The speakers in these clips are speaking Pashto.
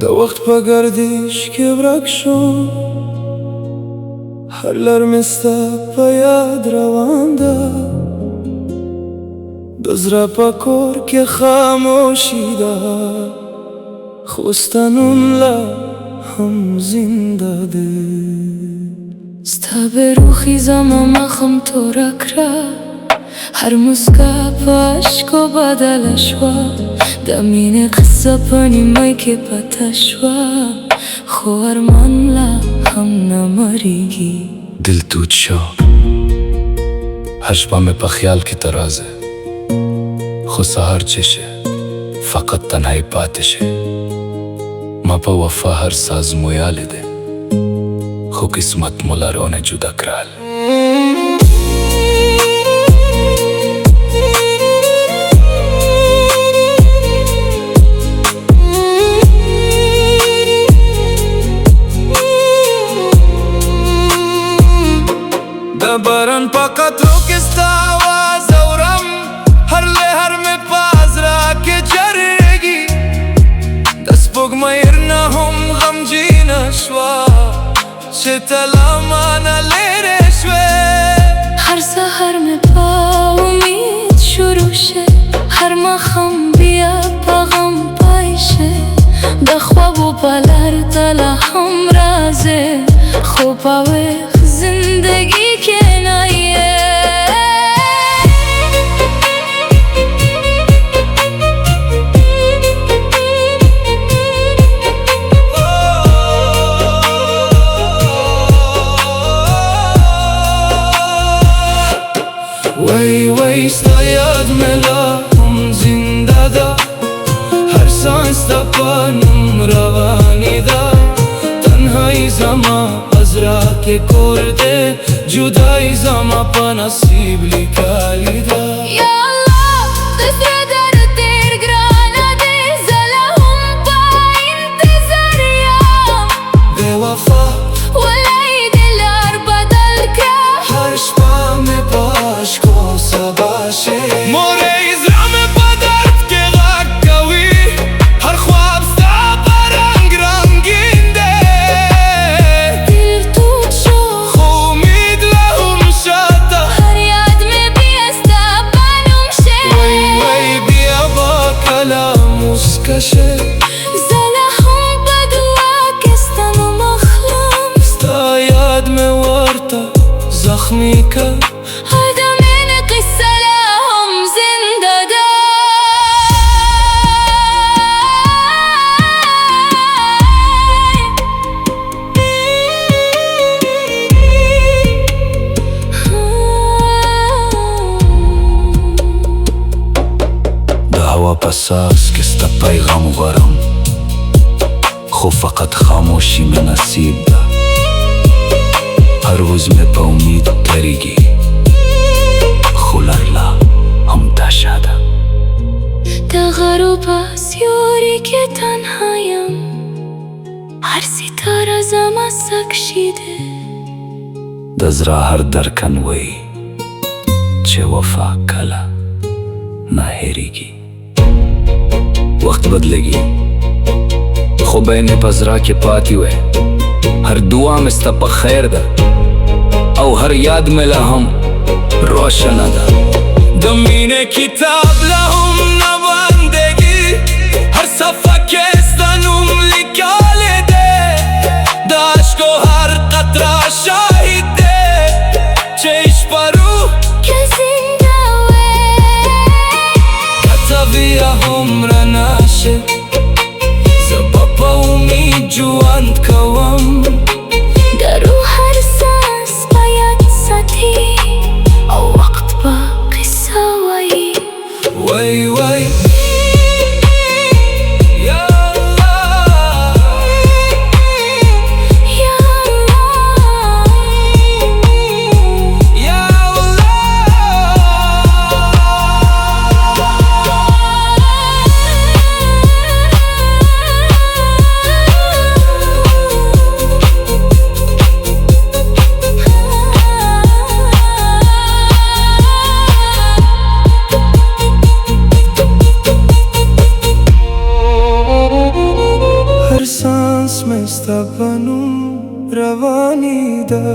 دا وقت په گردش کې ورک شوم، هر لرمې ستا په یاد روان ده. د زړه په کور کې خاموشي ده، خو ستا نوم لا هم زنده ده. ستا به روخی زما مخم توره کړه، هر مسکا په عشقو بدله شوه. د مینې قصه په نیمه کې پته شوه، خو ارمان لا هم نه مریږي. دل تود شو، هر شپه مې په خیال کې ته راځې، خو سهار چې شه فقط تنهایی پاتې شه. ما په وفا هر ساز مویالی دی، خو قسمت مو لارونه جدا کړل. د باران په قطرو کې ستا آواز اورم، هر لهر مې په زړه کې چرېږي. د سپوږمۍ نه هم غمجینه شوه، چې ته له مانه لرې شوې. هر سهار مې په امید شروع شه، هر ماښام بیا په غم پای شه. د خوابو په لار ته لا هم راځې، خو په ویښ زندگی کې نه یې. وای وای ستا یاد مې لا هم زنده ده، هر سانس ستا په نوم روانې ده. تنهایی زما په زړه کې کور دی، جدایی زما په نصیب لیکلې ده. یا الله د زړه درد ډېر ګرانه دی، زه لا هم په انتظار یم. بې وفا ولی دې لار بدل کړه، هر شپه مې په عشقو سبا شي. مورې زړه مې په درد کې غږ کوي، هر خواب ستا په رنګ رنګین دی. دل تود شو، خو امید لا هم شته، هر یاد مې بیا ستا په نوم شه. وای وای بیا به کله موسکه شي. زه لا هم په دعا کې ستا نوم اخلم، ستا یاد مې ورته زخمي کړ. د مینې قصه لا هم زنده ده. د هوا په ساز کې ستا پیغام غواړم، خو فقط خاموشي مې نصیب ده. هر روز مې په امید تریږي، خو لار لا هم تشه ده. د غرو په سیوري کې تنها یم، هر ستاره زما سکشي ده. د زړه هر درکن وایي چې وفا کله نه هېرېږي. وخت بدلېږي، خو بینې په زړه کې پاتې وې. هر دعا مې ستا په خیر ده، او هر یاد مې لا هم روشنه ده. د مینې کتاب لا هم نه بندېږي، هر صفحه کې ستا نوم لیکلی دی. د عشقو هر قطره شاهد دی، چې عشق په روح که زنده وی، که ته بیا هم رڼا شې، زه به په امید ژوند کوم. د روح هر ساز په یاد ساتي، او وخت به قصه وایي. وای وای یا سانس میں ستا پنوم روانی ده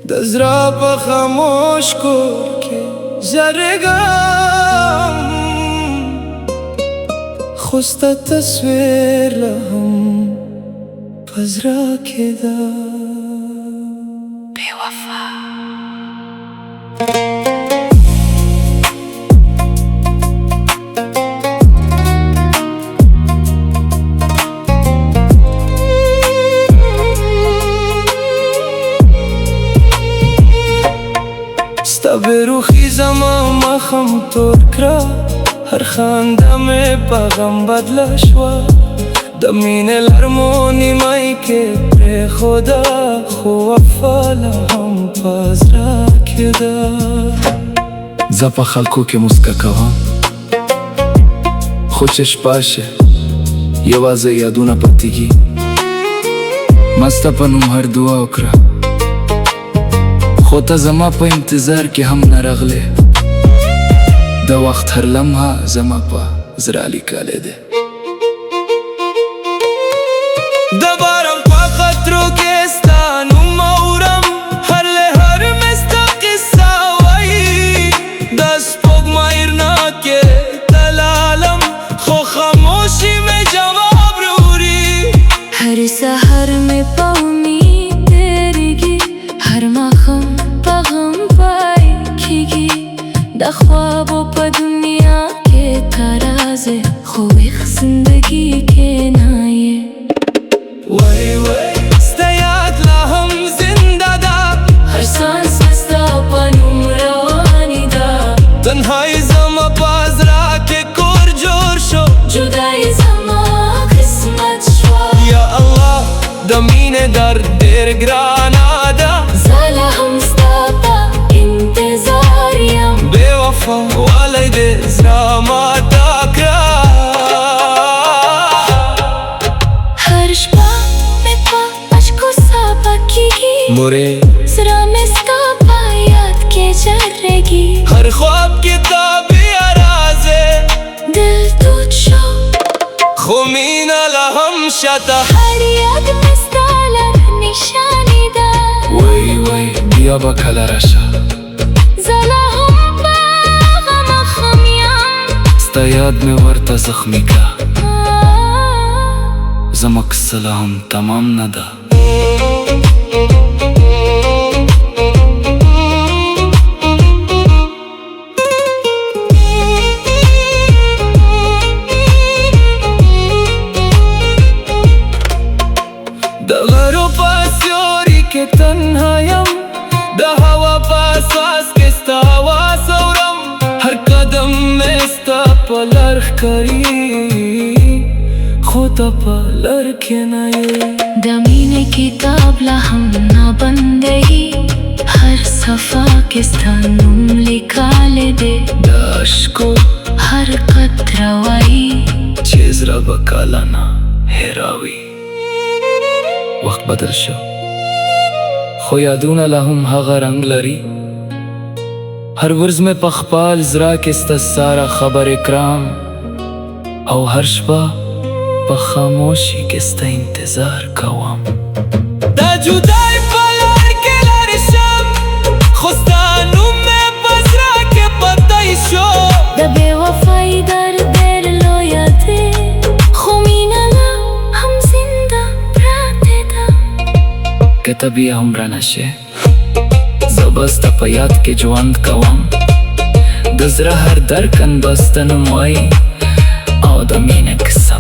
د زړه په خاموش کور کې ژړېږم خو ستا تصویر لا هم په زړه کې ده بے وفا ستا بروخی زما مخم تور کرا هر خنده می په غم بدله شوه د مینې لرمو نیمای کې پرېښوده خو وفا لا هم په زړه کې ده زه په خلکو کې موسکا کوم خو چې شپه شه یوازې یادونه پاتېږي ما ستا په نوم هر دعا وکړه خو ته زما په انتظار کې هم نه راغلې د وخت هر لمحه زما په زړه لیکلی دی د باران په خطرو کې ستا نوم اورم هر لهر مې ستا قصه وایي د سپوږمۍ رڼا کې تلالم خو خاموشي مې جواب راوړي هر سحر میں په امید تیریږي هر ماښام په غم پای کیږي د خوابو په دنیا کې ترازه خو ایک زندگی کې نه یې وای وای ستا یاد لا هم زنده ده هر سانس میں ستا په نوم رواني ده تنهایی زما په زړه کې کور جوړ شو جدائی زما قسمت شوه یا الله د مینې درد ډېر ګرانه ده زه لا هم ستا په انتظار یم بې وفا والی دې زړه ماته کړه هر شپه مې په اشکو سابا کیږي مورې زړه مې ستا په یاد کې ژړېږي هر خواب کې تا بیا راځې دل تود شو خو مینه لا هم شته هر یاد مې ستا لره نشاني ده وای وای بیا به کله راشه زه لا هم په هغه ماښام یم ستا یاد مې ورته زخمي کړه زما قصه لا هم تمام نه ده د غرو په سیوري کې تنها یم د هوا په ساس کې ستا آواز اورم هر قدم مې ستا په لار ښکاري خو ته په لار کې نه یې د مینې کتاب لا هم نه بندهی هر صفحه کې ستا نوم لیکلی دی د اشکو هر قطره وایي چې زړه به کله نه هېروي وخت بدل شو خو یادونه لا هم هغه رنګ لري هر ورځ مې په خپل زړه کې ستا ساره خبرې کرام او هر شپه په خاموشي کې ستا انتظار کوم دا جدای په لار کې لارې شم خو ستا نوم مې په زړه کې پتی شو د بې وفایي درد ډېر لویه دی خو مینه لا هم زنده پراتې ده که ته بیا هم رانه شې زه به ستا په یاد کې ژوند کوم د زړه هر درکن به ستا نوم وایي او د مینې کیسه